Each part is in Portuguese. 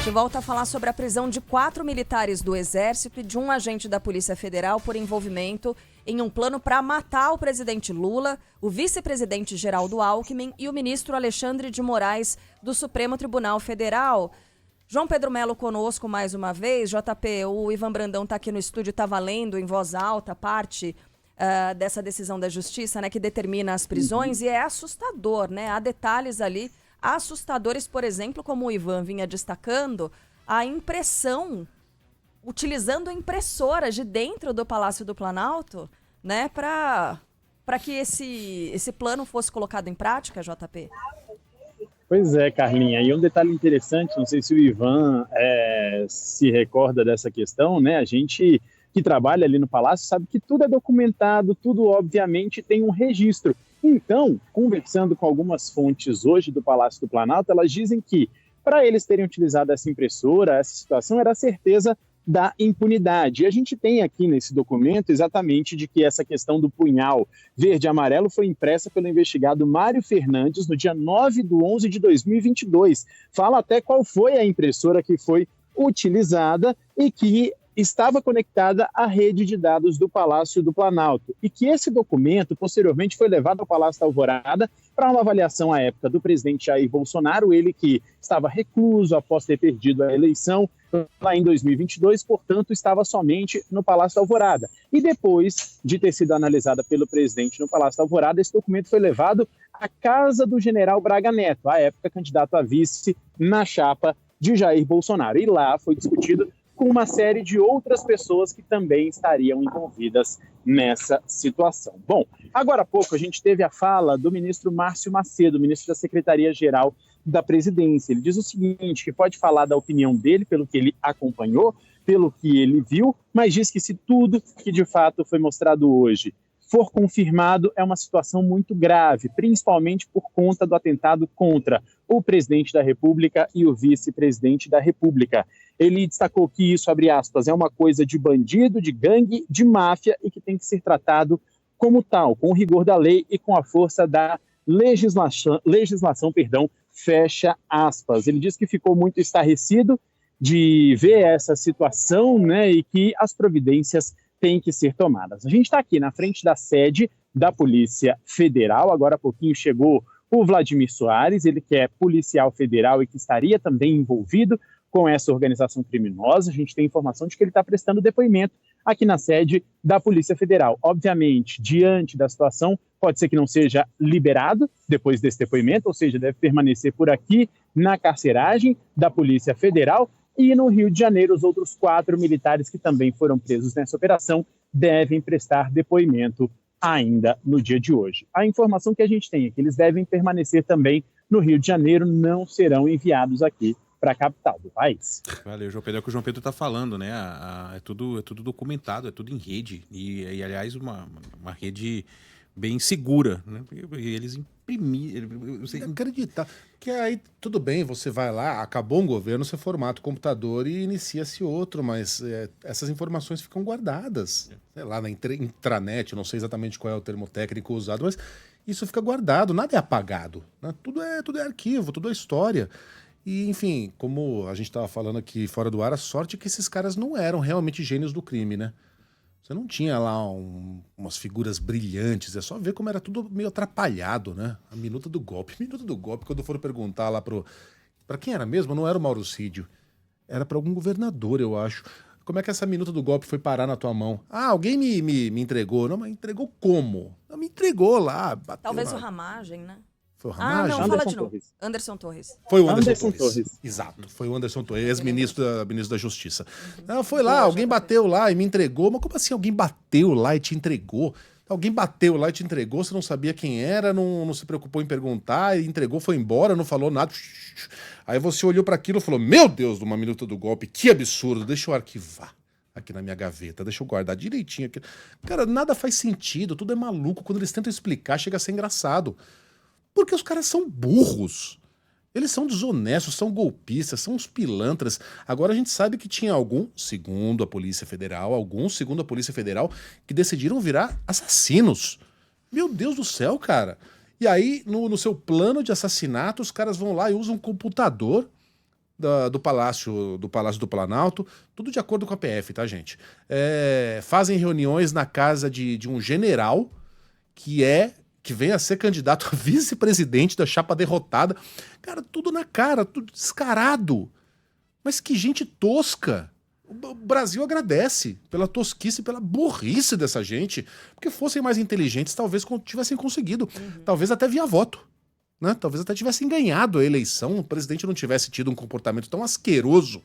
De volta a falar sobre a prisão de 4 militares do Exército e de um agente da Polícia Federal por envolvimento em um plano para matar o presidente Lula, o vice-presidente Geraldo Alckmin e o ministro Alexandre de Moraes do Supremo Tribunal Federal. João Pedro Melo conosco mais uma vez. JP, o Ivan Brandão está aqui no estúdio, está lendo em voz alta parte dessa decisão da Justiça, né, que determina as prisões, e é assustador, né? Há detalhes ali assustadores, por exemplo, como o Ivan vinha destacando, a impressão, utilizando impressoras de dentro do Palácio do Planalto, né, para que esse plano fosse colocado em prática, JP? Pois é, Carlinha, e um detalhe interessante, não sei se o Ivan se recorda dessa questão, né? A gente que trabalha ali no Palácio sabe que tudo é documentado, tudo obviamente tem um registro. Então, conversando com algumas fontes hoje do Palácio do Planalto, elas dizem que para eles terem utilizado essa impressora, essa situação era a certeza da impunidade. E a gente tem aqui nesse documento exatamente de que essa questão do punhal verde e amarelo foi impressa pelo investigado Mário Fernandes no dia 9/11 de 2022. Fala até qual foi a impressora que foi utilizada e que estava conectada à rede de dados do Palácio do Planalto, e que esse documento posteriormente foi levado ao Palácio da Alvorada para uma avaliação à época do presidente Jair Bolsonaro, ele que estava recluso após ter perdido a eleição lá em 2022, portanto estava somente no Palácio da Alvorada. E depois de ter sido analisada pelo presidente no Palácio da Alvorada, esse documento foi levado à casa do general Braga Neto, à época candidato a vice na chapa de Jair Bolsonaro. E lá foi discutido com uma série de outras pessoas que também estariam envolvidas nessa situação. Bom, agora há pouco a gente teve a fala do ministro Márcio Macedo, ministro da Secretaria-Geral da Presidência. Ele diz o seguinte, que pode falar da opinião dele, pelo que ele acompanhou, pelo que ele viu, mas diz que se tudo que de fato foi mostrado hoje for confirmado, é uma situação muito grave, principalmente por conta do atentado contra o presidente da República e o vice-presidente da República. Ele destacou que isso, abre aspas, é uma coisa de bandido, de gangue, de máfia e que tem que ser tratado como tal, com o rigor da lei e com a força da legislação, fecha aspas. Ele diz que ficou muito estarrecido de ver essa situação, né, e que as providências têm que ser tomadas. A gente está aqui na frente da sede da Polícia Federal, agora há pouquinho chegou o Vladimir Soares, ele que é policial federal e que estaria também envolvido com essa organização criminosa. A gente tem informação de que ele está prestando depoimento aqui na sede da Polícia Federal. Obviamente, diante da situação, pode ser que não seja liberado depois desse depoimento, ou seja, deve permanecer por aqui na carceragem da Polícia Federal. E no Rio de Janeiro, os outros 4 militares que também foram presos nessa operação devem prestar depoimento ainda no dia de hoje. A informação que a gente tem é que eles devem permanecer também no Rio de Janeiro, não serão enviados aqui para a capital do país. Valeu, João Pedro. É o que o João Pedro está falando, né? É tudo documentado, é tudo em rede. E aliás, uma rede bem segura, né? Eles imprimiram. Acreditar que aí tudo bem, você vai lá, acabou um governo, você formata o computador e inicia-se outro, mas essas informações ficam guardadas, sei lá, na intranet, não sei exatamente qual é o termo técnico usado, mas isso fica guardado, nada é apagado, né? Tudo é arquivo, tudo é história. E, enfim, como a gente estava falando aqui fora do ar, a sorte é que esses caras não eram realmente gênios do crime, né? Você não tinha lá umas figuras brilhantes, é só ver como era tudo meio atrapalhado, né? A minuta do golpe, quando foram perguntar lá pra quem era mesmo, não era o Mauro Cídio, era pra algum governador, eu acho. Como é que essa minuta do golpe foi parar na tua mão? Ah, alguém me entregou. Não, mas entregou como? Não, me entregou lá, bateu. Talvez lá. o Ramagem, né? Foi o Ramagem? Não, Anderson fala de novo. Torres. Anderson Torres. Foi o Anderson Torres. Exato, foi o Anderson Torres, ex-ministro da Justiça. Ela foi lá, alguém bateu lá e me entregou. Mas como assim alguém bateu lá e te entregou? Alguém bateu lá e te entregou, você não sabia quem era, não se preocupou em perguntar, e entregou, foi embora, não falou nada. Aí você olhou para aquilo e falou, meu Deus, numa minuta do golpe, que absurdo, deixa eu arquivar aqui na minha gaveta, deixa eu guardar direitinho aqui. Cara, nada faz sentido, tudo é maluco. Quando eles tentam explicar, chega a ser engraçado. Porque os caras são burros. Eles são desonestos, são golpistas, são uns pilantras. Agora a gente sabe que tinha segundo a Polícia Federal, que decidiram virar assassinos. Meu Deus do céu, cara. E aí, no seu plano de assassinato, os caras vão lá e usam um computador do Palácio do Planalto, tudo de acordo com a PF, tá, gente? Fazem reuniões na casa de um general que vem a ser candidato a vice-presidente da chapa derrotada. Cara, tudo na cara, tudo descarado. Mas que gente tosca. O Brasil agradece pela tosquice, pela burrice dessa gente, porque fossem mais inteligentes, talvez tivessem conseguido, talvez até via voto, né? Talvez até tivessem ganhado a eleição, o presidente não tivesse tido um comportamento tão asqueroso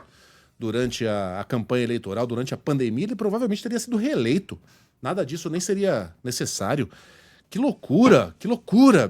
durante a campanha eleitoral, durante a pandemia, ele provavelmente teria sido reeleito. Nada disso nem seria necessário. Que loucura, que loucura!